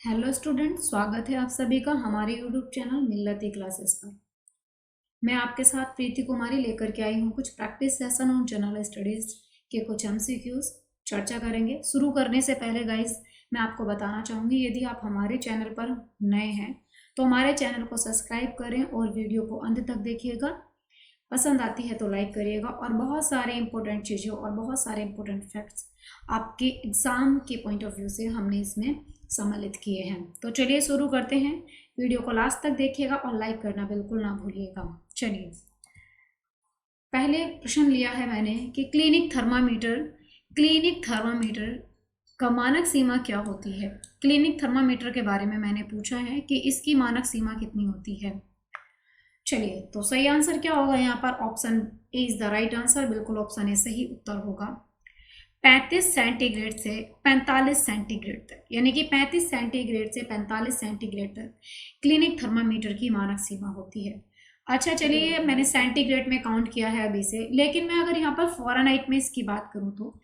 Hello student, स्वागत है आप सभी का हमारे यूट्यूब चैनल मिल्लती क्लासेस पर। मैं आपके साथ प्रीति कुमारी लेकर के आई हूँ कुछ प्रैक्टिस सेशन और जनरल स्टडीज के कुछ एमसीक्यूज चर्चा करेंगे। शुरू करने से पहले गाइस मैं आपको बताना चाहूँगी, यदि आप हमारे चैनल पर नए हैं तो हमारे चैनल को सब्सक्राइब करें और वीडियो को अंत तक देखिएगा। पसंद आती है तो लाइक करिएगा और बहुत सारे इंपॉर्टेंट चीज़ों और बहुत सारे इंपॉर्टेंट फैक्ट्स आपके एग्ज़ाम के पॉइंट ऑफ व्यू से हमने इसमें सम्मिलित किए हैं। तो चलिए शुरू करते हैं। वीडियो को लास्ट तक देखिएगा और लाइक करना बिल्कुल ना भूलिएगा। चलिए, पहले प्रश्न लिया है मैंने कि क्लिनिक थर्मामीटर का मानक सीमा क्या होती है। क्लिनिक थर्मामीटर के बारे में मैंने पूछा है कि इसकी मानक सीमा कितनी होती है। चलिए, तो सही आंसर क्या होगा यहाँ पर? Option A is the right answer. बिल्कुल ऑप्शन ए सही उत्तर होगा। 35 सेंटीग्रेड से 45 सेंटीग्रेड तक, यानी कि 35 सेंटीग्रेड से 45 सेंटीग्रेड तक क्लिनिक थर्मामीटर की मानक सीमा होती है। अच्छा चलिए, मैंने सेंटीग्रेड में काउंट किया है अभी से, लेकिन मैं अगर यहाँ पर फ़ारेनहाइट में इसकी बात करूँ तो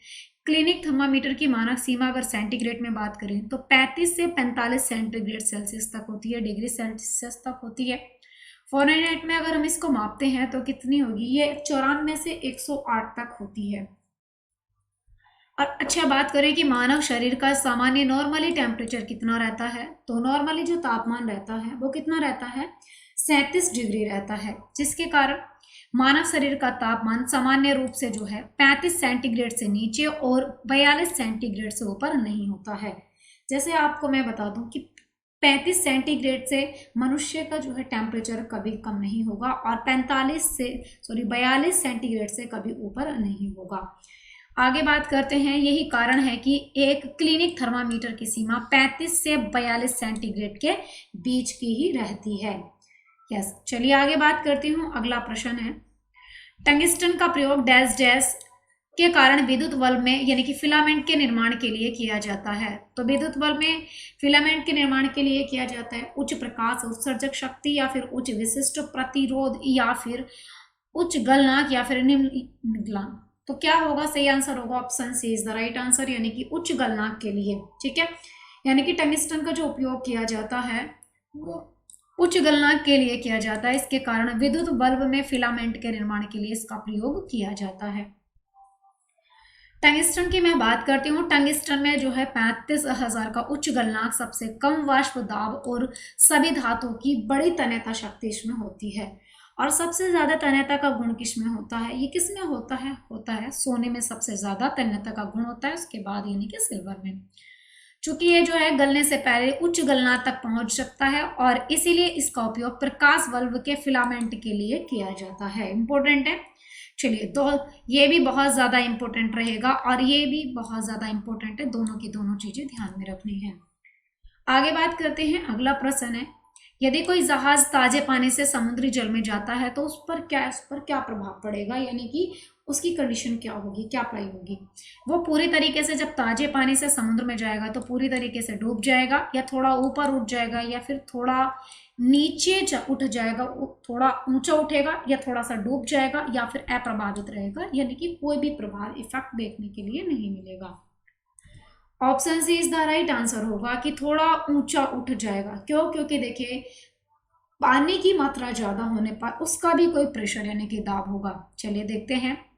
क्लिनिक थर्मामीटर की मानक सीमा अगर सेंटीग्रेड में बात करें तो 35 से 45 सेंटीग्रेड सेल्सियस तक होती है, डिग्री सेल्सियस तक होती है। फ़ारेनहाइट में अगर हम इसको मापते हैं तो कितनी होगी? ये 94 से 108 तक होती है। और अच्छा, बात करें कि मानव शरीर का सामान्य नॉर्मली टेम्परेचर कितना रहता है, तो नॉर्मली जो तापमान रहता है वो कितना रहता है? 37 डिग्री रहता है, जिसके कारण मानव शरीर का तापमान सामान्य रूप से जो है 35 सेंटीग्रेड से नीचे और 42 सेंटीग्रेड से ऊपर नहीं होता है। जैसे आपको मैं बता दूं कि 35 सेंटीग्रेड से मनुष्य का जो है टेम्परेचर कभी कम नहीं होगा और 42 सेंटीग्रेड से कभी ऊपर नहीं होगा। आगे बात करते हैं। यही कारण है कि एक क्लिनिक थर्मामीटर की सीमा 35 से 42 सेंटीग्रेड के बीच की ही रहती है। यस, चलिए आगे बात करती हूँ। अगला प्रश्न है, टंगस्टन का प्रयोग डैश डैश के कारण विद्युत बल्ब में यानी कि फिलामेंट के निर्माण के लिए किया जाता है। तो विद्युत बल्ब में फिलामेंट के निर्माण के लिए किया जाता है उच्च प्रकाश उत्सर्जक शक्ति, या फिर उच्च विशिष्ट प्रतिरोध, या फिर उच्च गलनांक, या फिर निम्न गलनांक। तो क्या होगा? सही आंसर होगा option C is the right answer, यानी कि उच्च गलनांक के लिए। ठीक है, यानी कि टंगस्टन का जो उपयोग किया जाता है वो उच्च गलनांक के लिए किया जाता है। इसके कारण विद्युत बल्ब में फिलामेंट के निर्माण के लिए इसका प्रयोग किया जाता है। टंगस्टन की मैं बात करती हूँ। टंगस्टन में जो है 35,000 का उच्च गलनांक, सबसे कम वाष्प दाब और सभी धातुओं की बड़ी तन्यता शक्ति इसमें होती है। और सबसे ज्यादा तन्यता का गुण किसमें होता है? ये किसमें होता है सोने में सबसे ज्यादा तन्यता का गुण होता है, उसके बाद यानी कि सिल्वर में। चूंकि ये जो है गलने से पहले उच्च गलनांक तक पहुंच सकता है और इसीलिए इसका उपयोग प्रकाश बल्ब के फिलामेंट के लिए किया जाता है। इंपॉर्टेंट है। चलिए, तो ये भी बहुत ज्यादा इंपॉर्टेंट रहेगा और ये भी बहुत ज्यादा इंपॉर्टेंट है। दोनों की दोनों चीजें ध्यान में रखनी है। आगे बात करते हैं। अगला प्रश्न है, यदि कोई जहाज ताजे पानी से समुद्री जल में जाता है तो उस पर क्या प्रभाव पड़ेगा, यानी कि उसकी कंडीशन क्या होगी, क्या अप्लाई होगी? वो पूरी तरीके से जब ताजे पानी से समुद्र में जाएगा तो पूरी तरीके से डूब जाएगा, या थोड़ा ऊपर उठ जाएगा, या फिर थोड़ा नीचे उठ जाएगा, थोड़ा ऊंचा उठेगा, या थोड़ा सा डूब जाएगा, या फिर अप्रभावित रहेगा, यानी कि कोई भी प्रभाव इफेक्ट देखने के लिए नहीं मिलेगा। Option C is the right answer होगा कि थोड़ा ऊंचा उठ जाएगा। क्यों? क्योंकि देखिए, पानी की मात्रा ज्यादा होने पर उसका भी कोई प्रेशर यानी कि दाब होगा। चलिए देखते हैं।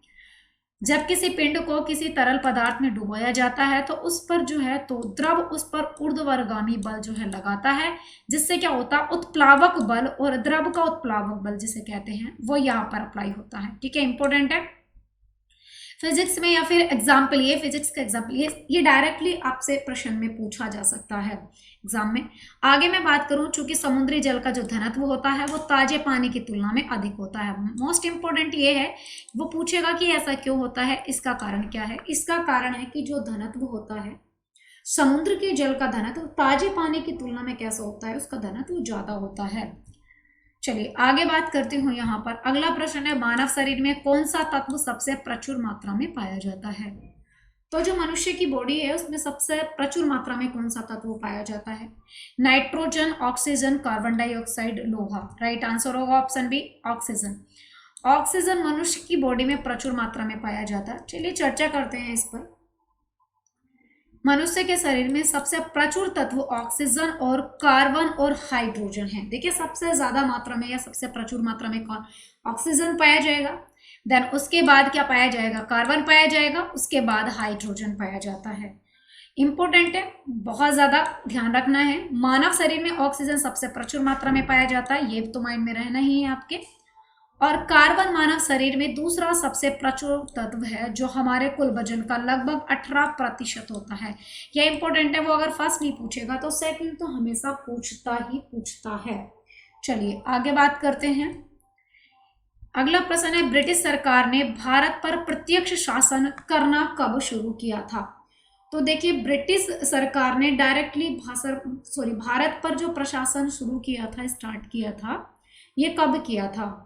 जब किसी पिंड को किसी तरल पदार्थ में डुबोया जाता है तो उस पर जो है तो द्रव उस पर ऊर्ध्वगामी बल जो है लगाता है, जिससे क्या होता है? उत्प्लावक बल, और द्रव का उत्प्लावक बल जिसे कहते हैं वो यहाँ पर अप्लाई होता है। ठीक है, इंपॉर्टेंट है। फिजिक्स में या फिर एग्जाम्पल, ये फिजिक्स का एग्जाम्पल, ये डायरेक्टली आपसे प्रश्न में पूछा जा सकता है एग्जाम में। आगे मैं बात करूं, चूंकि समुद्री जल का जो घनत्व होता है वो ताजे पानी की तुलना में अधिक होता है। मोस्ट इंपोर्टेंट ये है, वो पूछेगा कि ऐसा क्यों होता है, इसका कारण क्या है? इसका कारण है कि जो घनत्व होता है समुद्र के जल का घनत्व ताजे पानी की तुलना में कैसा होता है? उसका घनत्व ज्यादा होता है। चलिए आगे बात करती हूँ। यहाँ पर अगला प्रश्न है, मानव शरीर में कौन सा तत्व सबसे प्रचुर मात्रा में पाया जाता है? तो जो मनुष्य की बॉडी है उसमें सबसे प्रचुर मात्रा में कौन सा तत्व पाया जाता है? नाइट्रोजन, ऑक्सीजन, कार्बन डाइऑक्साइड, लोहा। राइट आंसर होगा ऑप्शन बी, ऑक्सीजन। ऑक्सीजन मनुष्य की बॉडी में प्रचुर मात्रा में पाया जाता है। चलिए चर्चा करते हैं इस पर। मनुष्य के शरीर में सबसे प्रचुर तत्व ऑक्सीजन और कार्बन और हाइड्रोजन है। देखिए सबसे ज्यादा मात्रा में या सबसे प्रचुर मात्रा में ऑक्सीजन पाया जाएगा, देन उसके बाद क्या पाया जाएगा, कार्बन पाया जाएगा, उसके बाद हाइड्रोजन पाया जाता है। इंपॉर्टेंट है, बहुत ज्यादा ध्यान रखना है। मानव शरीर में ऑक्सीजन सबसे प्रचुर मात्रा में पाया जाता है, ये तो माइंड में रहना ही है आपके। और कार्बन मानव शरीर में दूसरा सबसे प्रचुर तत्व है, जो हमारे कुल वजन का लगभग 18% होता है। यह इंपॉर्टेंट है, वो अगर फर्स्ट नहीं पूछेगा तो सेकंड तो हमेशा पूछता ही पूछता है। चलिए आगे बात करते हैं। अगला प्रश्न है, ब्रिटिश सरकार ने भारत पर प्रत्यक्ष शासन करना कब शुरू किया था? तो देखिए ब्रिटिश सरकार ने डायरेक्टली भारत पर जो प्रशासन शुरू किया था, स्टार्ट किया था, ये कब किया था?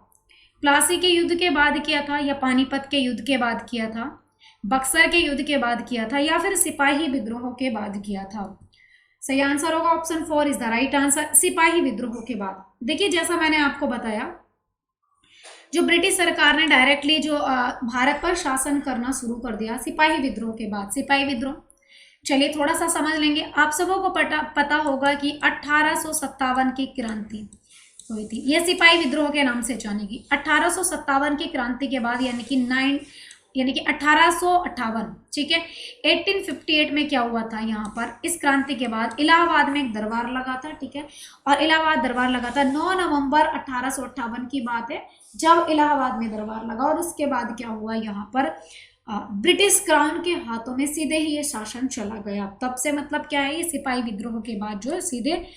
प्लासी के युद्ध के बाद किया था, या पानीपत के युद्ध के बाद किया था, बक्सर के युद्ध के बाद किया था, या फिर सिपाही विद्रोह के बाद किया था? सही आंसर होगा option 4 is the right answer, सिपाही विद्रोह के बाद। देखिए जैसा मैंने आपको बताया, जो ब्रिटिश सरकार ने डायरेक्टली जो भारत पर शासन करना शुरू कर दिया सिपाही विद्रोह के बाद। सिपाही विद्रोह, चलिए थोड़ा सा समझ लेंगे। आप सबों को पता होगा कि 1857 की क्रांति हुई थी, यह सिपाही विद्रोह के नाम से जानेगी। 1857 की क्रांति के बाद यानी कि 1858, ठीक है, 1858 में क्या हुआ था, यहाँ पर इस क्रांति के बाद इलाहाबाद में एक दरबार लगा था, ठीक है, और इलाहाबाद दरबार लगा था 9 नवंबर 1858 की बात है, जब इलाहाबाद में दरबार लगा। और उसके बाद क्या हुआ, यहाँ पर ब्रिटिश क्राउन के हाथों में सीधे ही ये शासन चला गया। तब से मतलब क्या है, ये सिपाही विद्रोह के बाद जो सीधे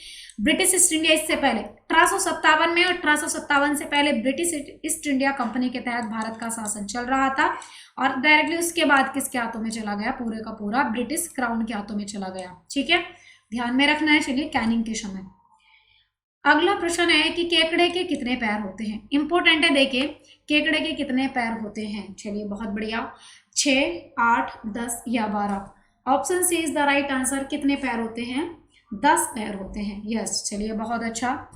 ब्रिटिश ईस्ट इंडिया, इससे पहले 1857 में और 1857 से पहले ब्रिटिश ईस्ट इंडिया कंपनी के तहत भारत का शासन चल रहा था, और डायरेक्टली उसके बाद किसके हाथों में चला गया, पूरे का पूरा ब्रिटिश क्राउन के हाथों में चला गया। ठीक है, ध्यान में रखना है। चलिए कैनिंग के समय अगला प्रश्न है कि केकड़े के कितने पैर होते हैं? इंपॉर्टेंट है, देखिए केकड़े के कितने पैर होते हैं। चलिए बहुत बढ़िया, 6, 8, 10 या 12। Option C is the right answer. कितने पैर होते हैं? 10 पैर होते हैं। यस, चलिए बहुत अच्छा।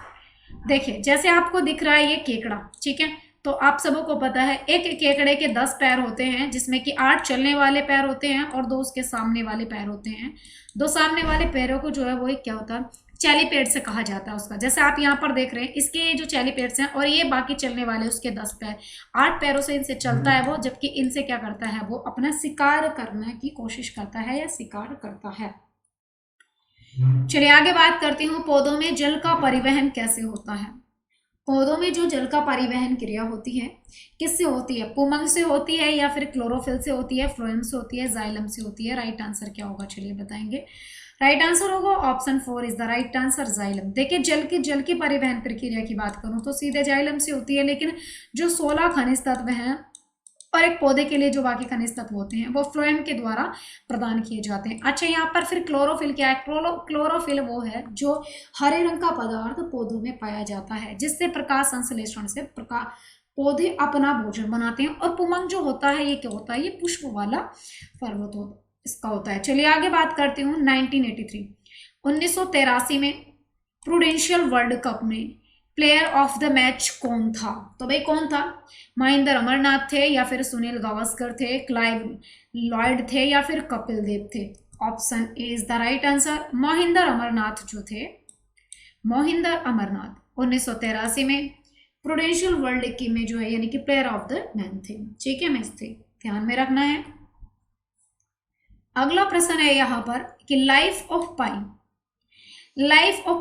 देखिए जैसे आपको दिख रहा है ये केकड़ा, ठीक है, तो आप सबों को पता है एक केकड़े के 10 पैर होते हैं, जिसमें कि 8 चलने वाले पैर होते हैं और 2 उसके सामने वाले पैर होते हैं। 2 सामने वाले पैरों को जो है वो एक क्या होता है, चैलीपेड से कहा जाता है उसका। जैसे आप यहाँ पर देख रहे हैं, इसके जो चैलीपेड्स हैं और ये बाकी चलने वाले उसके 10 पैर, 8 पैरों से इनसे चलता है वो, जबकि इनसे क्या करता है, वो अपना शिकार करने की कोशिश करता है या शिकार करता है। चलिए आगे बात करती हूँ, पौधों में जल का परिवहन कैसे होता है? पौधों में जो जल का परिवहन क्रिया होती है किससे होती है? पुमंग से होती है, या फिर क्लोरोफिल से होती है, फ्लोएम से होती है, जाइलम से होती है? राइट आंसर क्या होगा, चलिए बताएंगे। राइट आंसर होगा option 4 is the right answer, xylem. देखिए जल की परिवहन प्रक्रिया की बात करूं तो सीधे जाइलम से होती है, लेकिन जो 16 खनिज तत्व हैं और एक पौधे के लिए जो बाकी खनिज तत्व होते हैं वो फ्लोएम के द्वारा प्रदान किए जाते हैं। अच्छा, यहाँ पर फिर क्लोरोफिल क्या है? क्लोरोफिल वो है जो हरे रंग का पदार्थ पौधों में पाया जाता है, जिससे प्रकाश संश्लेषण से पौधे अपना भोजन बनाते हैं। और पुमंग जो होता है ये क्या होता है? ये पुष्प वाला पर्वत होता इसका होता है। चलिए आगे बात करती हूँ 1983 में प्रूडेंशियल वर्ल्ड कप में प्लेयर ऑफ द मैच कौन था? तो भाई कौन था? महेंद्र अमरनाथ थे, या फिर सुनील गावस्कर थे, क्लाइव लॉयड थे, या फिर कपिल देव थे? Option A is the right answer, Mahendra Amarnath जो थे, महेंद्र अमरनाथ 1983 में प्रूडेंशियल वर्ल्ड कप में जो है यानी कि प्लेयर ऑफ द मैच थे। ठीक है, मैच थे, ध्यान में रखना है। अगला प्रश्न है यहाँ पर कि लाइफ ऑफ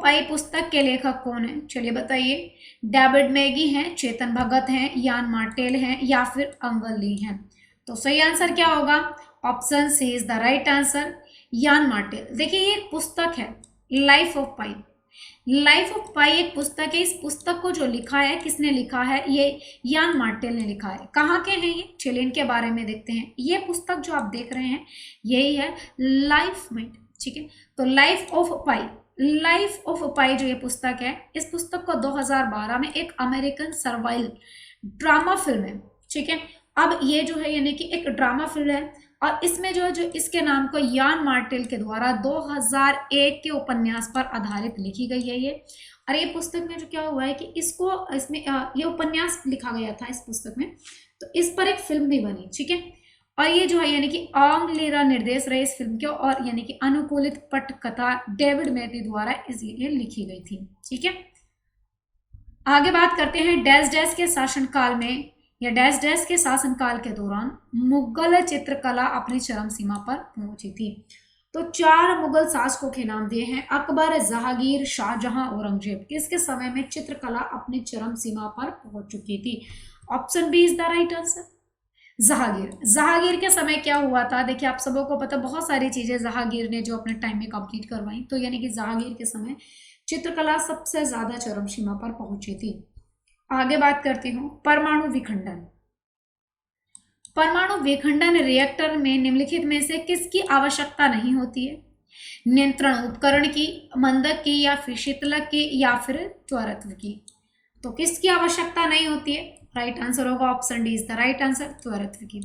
पाई पुस्तक के लेखक कौन है? चलिए बताइए। डेविड मैगी हैं, चेतन भगत हैं, यान मार्टेल हैं, या फिर अंगल ली हैं? तो सही आंसर क्या होगा? Option C is the right answer, Yann Martel. देखिए ये एक पुस्तक है Life of Pi. Life of Pi एक पुस्तक है। इस पुस्तक को जो लिखा है, किसने लिखा है? ये यान मार्टेल ने लिखा है। कहाँ के हैं ये? चलिए इनके बारे में देखते हैं। ये पुस्तक जो आप देख रहे हैं यही है लाइफ में, ठीक है। तो लाइफ ऑफ पाई जो ये पुस्तक है, इस पुस्तक को 2012 में एक अमेरिकन सर्वाइवल ड्रामा फिल्म है, ठीक है। अब ये जो है यानी कि एक ड्रामा फिल्म है, और इसमें जो इसके नाम को यान मार्टेल के द्वारा 2001 के उपन्यास पर आधारित लिखी गई है ये। और ये पुस्तक में जो क्या हुआ है कि इसमें ये उपन्यास लिखा गया था इस पुस्तक में, तो इस पर एक फिल्म भी बनी, ठीक है। और ये जो है यानी कि आंग लीरा निर्देश रहे इस फिल्म के, और यानी कि अनुकूलित पटकथा डेविड मेटी द्वारा इसलिए लिखी गई थी। ठीक है, आगे बात करते हैं डैश डैश के शासनकाल में या डैश डैश के शासनकाल के दौरान मुगल चित्रकला अपनी चरम सीमा पर पहुंची थी। तो 4 मुगल शासकों के नाम दिए हैं, अकबर, जहांगीर, शाहजहां, औरंगजेब। किसके समय में चित्रकला अपनी चरम सीमा पर पहुंच चुकी थी? Option B is the right answer, Jahangir. Jahangir के समय क्या हुआ था? देखिए आप सबों को पता, बहुत सारी चीजें जहांगीर ने जो अपने टाइम में कंप्लीट करवाई, तो यानी कि जहांगीर के समय चित्रकला सबसे ज्यादा चरम सीमा पर पहुंची थी। आगे बात करती हूँ परमाणु विखंडन। परमाणु विखंडन रिएक्टर में निम्नलिखित में से किसकी आवश्यकता नहीं होती है? नियंत्रण उपकरण की, मंदक की, या फिर शीतलक की, या फिर त्वरत्व की। तो किसकी आवश्यकता नहीं होती है? राइट आंसर होगा option D is the right answer, त्वरत्व की।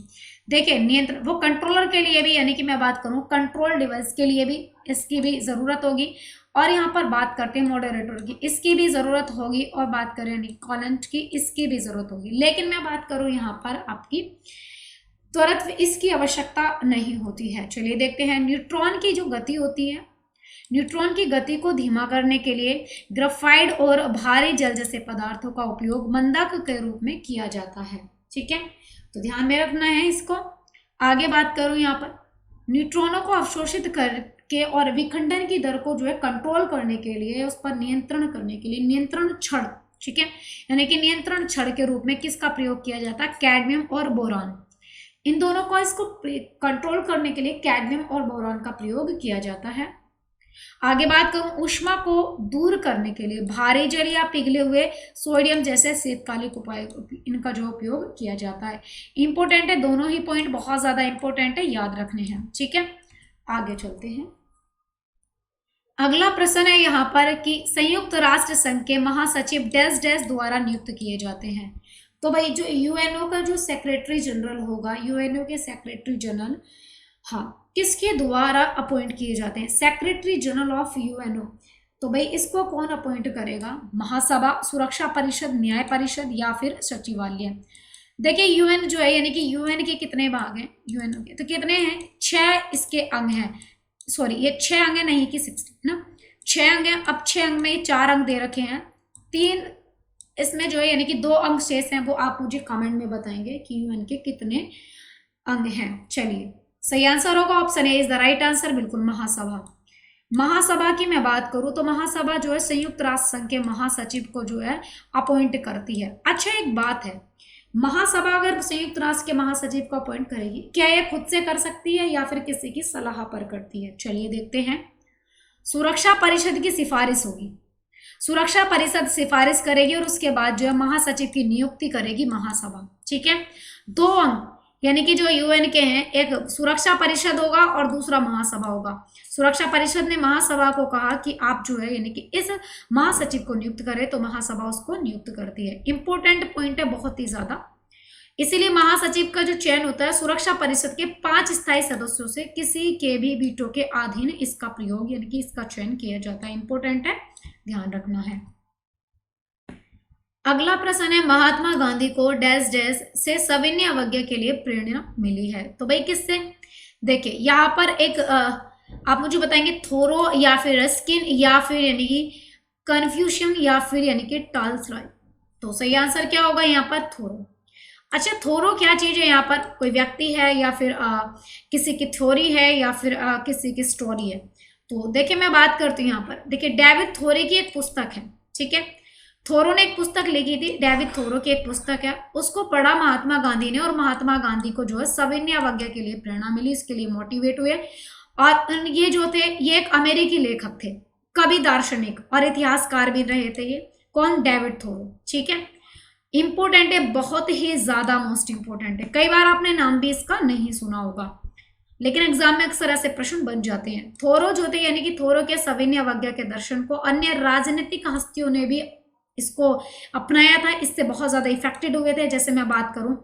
देखिए नियंत्रण, वो कंट्रोलर के लिए भी, यानी कि मैं बात करूं कंट्रोल डिवाइस के लिए भी इसकी भी जरूरत होगी, और यहाँ पर बात करते हैं मॉडरेटर की, इसकी भी जरूरत होगी, और बात करें निकोलेंट की, इसकी भी जरूरत होगी। लेकिन मैं बात करूं यहाँ पर आपकी त्वरत्व, इसकी आवश्यकता नहीं होती है। चलिए देखते हैं न्यूट्रॉन की जो गति होती है, न्यूट्रॉन की गति को धीमा करने के लिए ग्रेफाइट और भारी जल जैसे पदार्थों का उपयोग मंदक के रूप में किया जाता है। ठीक है, तो ध्यान में रखना है इसको। आगे बात करूं यहाँ पर न्यूट्रॉनों को अवशोषित करके और विखंडन की दर को जो है कंट्रोल करने के लिए, उस पर नियंत्रण करने के लिए नियंत्रण छड़, ठीक है, यानी कि नियंत्रण छड़ के रूप में किसका प्रयोग किया जाता है? कैडमियम और बोरॉन। इन दोनों को इसको कंट्रोल करने के लिए कैडमियम और बोरॉन का प्रयोग किया जाता है। आगे बात करूं ऊष्मा को दूर करने के लिए भारी जल या पिघले हुए सोडियम जैसे शीतकालिक उपाय, इनका जो उपयोग किया जाता है। इंपॉर्टेंट है, दोनों ही पॉइंट बहुत ज्यादा इंपॉर्टेंट है, याद रखने हैं। ठीक है, आगे चलते हैं। अगला प्रश्न है यहाँ पर कि संयुक्त राष्ट्र संघ के महासचिव डैश डैश द्वारा नियुक्त किए जाते हैं। तो भाई जो यूएनओ का जो सेक्रेटरी जनरल होगा, यूएनओ के सेक्रेटरी जनरल, हाँ, किसके द्वारा अपॉइंट किए जाते हैं? Secretary general of UNO. तो भाई इसको कौन अपॉइंट करेगा? महासभा, सुरक्षा परिषद, न्याय परिषद, या फिर सचिवालय। देखिए यूएन जो है, यानी कि यूएन के कितने भाग हैं यूएनओ के? तो कितने हैं? 6 इसके अंग हैं, सॉरी ये 6 अंग है, नहीं कि 6 ना, 6 अंग हैं। अब 6 अंग में 4 अंग दे रखे हैं, 3 इसमें जो है यानी कि 2 अंग शेष हैं, वो आप मुझे कमेंट में बताएंगे कि यूएन के कितने अंग हैं। चलिए सही आंसर होगा option A is the right answer, बिल्कुल महासभा। महासभा की मैं बात करूं तो महासभा जो है संयुक्त राष्ट्र संघ के महासचिव को जो है अपॉइंट करती है। अच्छा एक बात है, महासभा अगर संयुक्त राष्ट्र के महासचिव को अपॉइंट करेगी, क्या यह खुद से कर सकती है या फिर किसी की सलाह पर करती है? चलिए देखते हैं। सुरक्षा परिषद की सिफारिश होगी, सुरक्षा परिषद सिफारिश करेगी और उसके बाद जो है महासचिव की नियुक्ति करेगी महासभा। ठीक है, 2 अंग यानी कि जो यूएन के हैं, एक सुरक्षा परिषद होगा और दूसरा महासभा होगा। सुरक्षा परिषद ने महासभा को कहा कि आप जो है यानी कि इस महासचिव को नियुक्त करें, तो महासभा उसको नियुक्त करती है। इंपॉर्टेंट पॉइंट है बहुत ही ज्यादा, इसीलिए महासचिव का जो चयन होता है सुरक्षा परिषद के 5 स्थायी सदस्यों से किसी के भी वीटो के अधीन इसका प्रयोग यानी कि इसका चयन किया जाता है। इंपॉर्टेंट है, ध्यान रखना है। अगला प्रश्न है महात्मा गांधी को डैश डैश से सविनय अवज्ञा के लिए प्रेरणा मिली है। तो भाई किससे? देखिए यहाँ पर एक आप मुझे बताएंगे थोरो या फिर रस्किन या फिर यानी कि कन्फ्यूशन या फिर यानी कि टॉल्स्टॉय। तो सही आंसर क्या होगा यहाँ पर? थोरो। अच्छा थोरो क्या चीज है? यहाँ पर कोई व्यक्ति है या फिर किसी की थ्योरी है या फिर किसी की स्टोरी है? तो देखिए मैं बात करती हूँ यहाँ पर, देखिए डेविड थोरे की एक पुस्तक है, ठीक है, थोरो ने एक पुस्तक लिखी थी, डेविड थोरो की एक पुस्तक है, उसको पढ़ा महात्मा गांधी ने और महात्मा गांधी को जो है सविनय अवज्ञा के लिए प्रेरणा मिली, इसके लिए मोटिवेट हुए। और ये जो थे ये एक अमेरिकी लेखक थे, कवि, दार्शनिक और इतिहासकार भी रहे थे। ये कौन? David Thoreau. ठीक है, इंपॉर्टेंट है, बहुत ही ज्यादा मोस्ट इंपॉर्टेंट है। कई बार आपने नाम भी इसका नहीं सुना होगा, लेकिन एग्जाम में अक्सर ऐसे प्रश्न बन जाते हैं। थोरो जो थे यानी कि थोरो के सविनय अवज्ञा के दर्शन को अन्य राजनीतिक हस्तियों ने भी इसको अपनाया था, इससे बहुत ज्यादा इफेक्टेड हुए थे। जैसे मैं बात करूं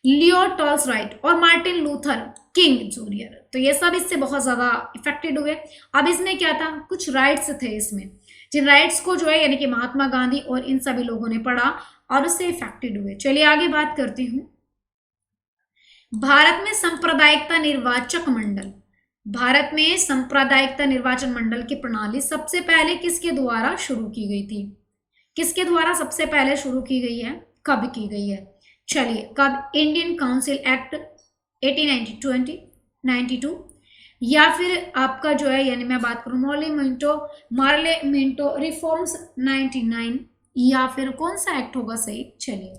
लियो टॉल्स्टॉय और मार्टिन लूथर किंग जूनियर, तो ये सब इससे बहुत ज्यादा इफेक्टेड हुए। अब इसमें क्या था? कुछ राइट्स थे इसमें, जिन राइट्स को जो है यानी कि महात्मा गांधी और इन सभी लोगों ने पढ़ा और उससे इफेक्टेड हुए। चलिए आगे बात करती हूँ। भारत में सांप्रदायिकता निर्वाचक मंडल, भारत में सांप्रदायिकता निर्वाचन मंडल की प्रणाली सबसे पहले किसके द्वारा शुरू की गई थी? किसके द्वारा सबसे पहले शुरू की गई है, कब की गई है? चलिए, कब? इंडियन काउंसिल एक्ट 1892, या फिर आपका जो है, यानी मैं बात करूं मार्ले मिंटो रिफॉर्म्स 99, या फिर कौन सा एक्ट होगा सही? चलिए,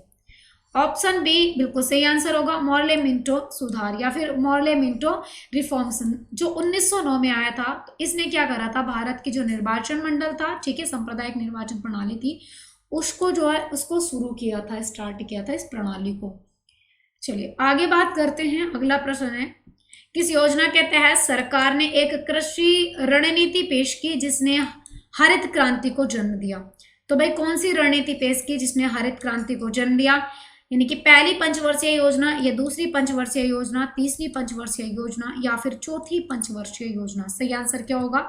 ऑप्शन बी बिल्कुल सही आंसर होगा, मॉर्ले मिंटो सुधार या फिर मॉर्ले मिंटो रिफॉर्म्स, जो 1909 में आया था। तो इसने क्या करा था, भारत की जो निर्वाचन मंडल था, ठीक है, सांप्रदायिक निर्वाचन प्रणाली थी, उसको जो है उसको शुरू किया था, स्टार्ट किया था इस प्रणाली को। चलिए आगे बात करते हैं। अगला प्रश्न है, किस योजना के तहत सरकार ने एक कृषि रणनीति पेश की जिसने हरित क्रांति को जन्म दिया? तो भाई कौन सी रणनीति पेश की जिसने हरित क्रांति को जन्म दिया? यानी कि पहली पंचवर्षीय योजना, या दूसरी पंचवर्षीय योजना, तीसरी पंचवर्षीय योजना, या फिर चौथी पंचवर्षीय योजना? सही आंसर क्या होगा?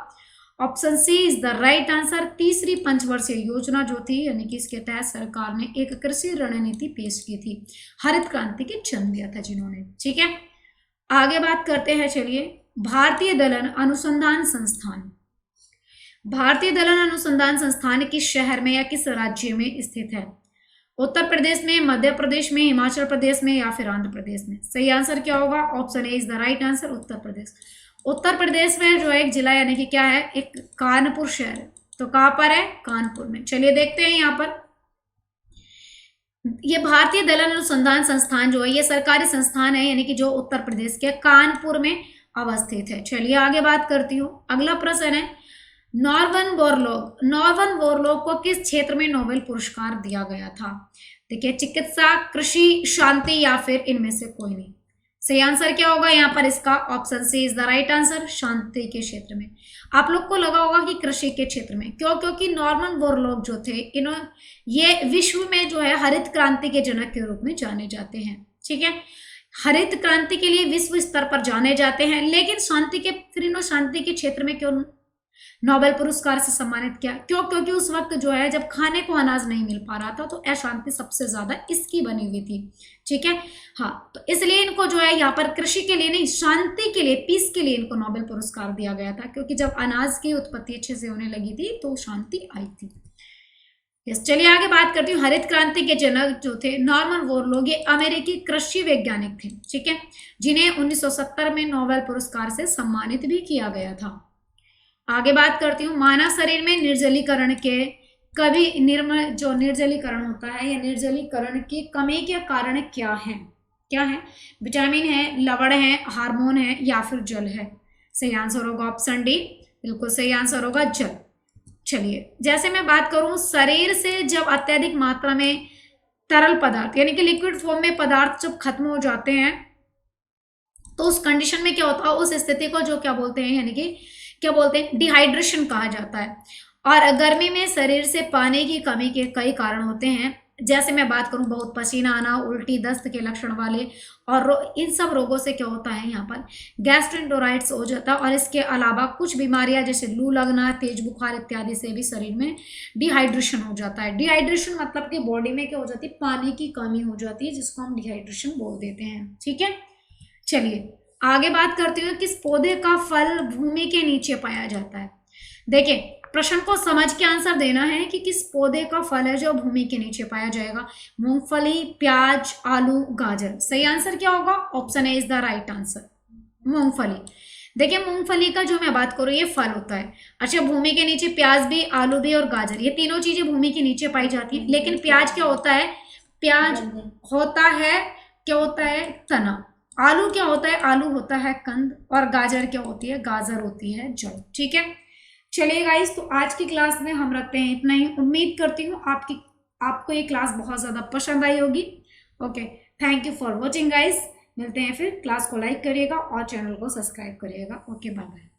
Option C is the right answer. तीसरी पंचवर्षीय योजना जो थी, यानी कि इसके तहत सरकार ने एक कृषि रणनीति पेश की थी, हरित क्रांति के जन्म दिया था जिन्होंने। ठीक है, आगे बात करते हैं। चलिए, भारतीय दलन अनुसंधान संस्थान, भारतीय दलन अनुसंधान संस्थान किस शहर में या किस राज्य में स्थित है? उत्तर प्रदेश में, मध्य प्रदेश में, हिमाचल प्रदेश में, या फिर आंध्र प्रदेश में? सही आंसर क्या होगा? Option A is the right answer, Uttar Pradesh. Uttar Pradesh में जो एक जिला, यानी कि क्या है, एक कानपुर शहर है। तो कहां पर है? कानपुर में। चलिए देखते हैं यहाँ पर, ये भारतीय दलन अनुसंधान संस्थान जो है ये सरकारी संस्थान है, यानी कि जो उत्तर प्रदेश के कानपुर में अवस्थित है। चलिए आगे बात करती हूँ। अगला प्रश्न है, नॉर्मन बोरलॉग को किस क्षेत्र में नोबेल पुरस्कार दिया गया था? देखिए, चिकित्सा, कृषि, शांति, या फिर इनमें से कोई नहीं? सही आंसर क्या होगा यहाँ पर इसका? Option C is the right answer, शांति के क्षेत्र में। आप लोग को लगा होगा कि कृषि के क्षेत्र में, क्यों? क्योंकि नॉर्मन बोरलॉग जो थे, ये विश्व में जो है हरित क्रांति के जनक के रूप में जाने जाते हैं। ठीक है, हरित क्रांति के लिए विश्व स्तर पर जाने जाते हैं, लेकिन शांति के क्षेत्र में क्यों नोबेल पुरस्कार से सम्मानित किया? क्यों? क्योंकि उस वक्त जो है जब खाने को अनाज नहीं मिल पा रहा था, तो अशांति सबसे ज्यादा इसकी बनी हुई थी। ठीक है, हाँ, तो इसलिए इनको जो है यहाँ पर कृषि के लिए नहीं, शांति के लिए, पीस के लिए इनको नोबेल पुरस्कार दिया गया था, क्योंकि जब अनाज की उत्पत्ति अच्छे से होने लगी थी तो शांति आई थी। यस, चलिए आगे बात करती हूँ। हरित क्रांति के जनक जो थे नॉर्मन बोरलॉग, ये अमेरिकी कृषि वैज्ञानिक थे। ठीक है, जिन्हें 1970 में नोबेल पुरस्कार से सम्मानित भी किया गया था। आगे बात करती हूँ। मानव शरीर में निर्जलीकरण के निर्जलीकरण होता है, या निर्जलीकरण की कमी के कारण क्या है? क्या है? विटामिन है, लवण है, हार्मोन है, या फिर जल है? सही आंसर होगा ऑप्शन डी, बिल्कुल सही आंसर होगा जल। चलिए, जैसे मैं बात करूं, शरीर से जब अत्यधिक मात्रा में तरल पदार्थ, यानी कि लिक्विड फॉर्म में पदार्थ जब खत्म हो जाते हैं, तो उस कंडीशन में क्या होता है, उस स्थिति को जो क्या बोलते हैं, यानी कि क्या बोलते हैं, डिहाइड्रेशन कहा जाता है। और गर्मी में शरीर से पानी की कमी के कई कारण होते हैं, जैसे मैं बात करूं, बहुत पसीना आना, उल्टी, दस्त के लक्षण वाले, और इन सब रोगों से क्या होता है, यहाँ पर गैस्ट्रोएंटेराइटिस हो जाता है। और इसके अलावा कुछ बीमारियां जैसे लू लगना, तेज बुखार इत्यादि से भी शरीर में डिहाइड्रेशन हो जाता है। डिहाइड्रेशन मतलब कि बॉडी में क्या हो जाती है, पानी की कमी हो जाती है, जिसको हम डिहाइड्रेशन बोल देते हैं। ठीक है, चलिए आगे बात करती हूँ। किस पौधे का फल भूमि के नीचे पाया जाता है? देखिए, प्रश्न को समझ के आंसर देना है कि किस पौधे का फल है जो भूमि के नीचे पाया जाएगा। मूंगफली, प्याज, आलू, गाजर? सही आंसर क्या होगा? Option A is the right answer, मूंगफली। देखिए, मूंगफली का जो मैं बात करूँ, ये फल होता है। अच्छा, भूमि के नीचे प्याज भी, आलू भी और गाजर, ये तीनों चीजें भूमि के नीचे पाई जाती है। लेकिन प्याज क्या होता है? प्याज होता है, क्या होता है, तना। आलू क्या होता है? आलू होता है कंद। और गाजर क्या होती है? गाजर होती है जड़। ठीक है, चलिए गाइस, तो आज की क्लास में हम रखते हैं इतना ही। उम्मीद करती हूँ आपको ये क्लास बहुत ज़्यादा पसंद आई होगी। Okay, thank you for watching guys. मिलते हैं फिर। क्लास को लाइक करिएगा और चैनल को सब्सक्राइब करिएगा। Okay, bye bye.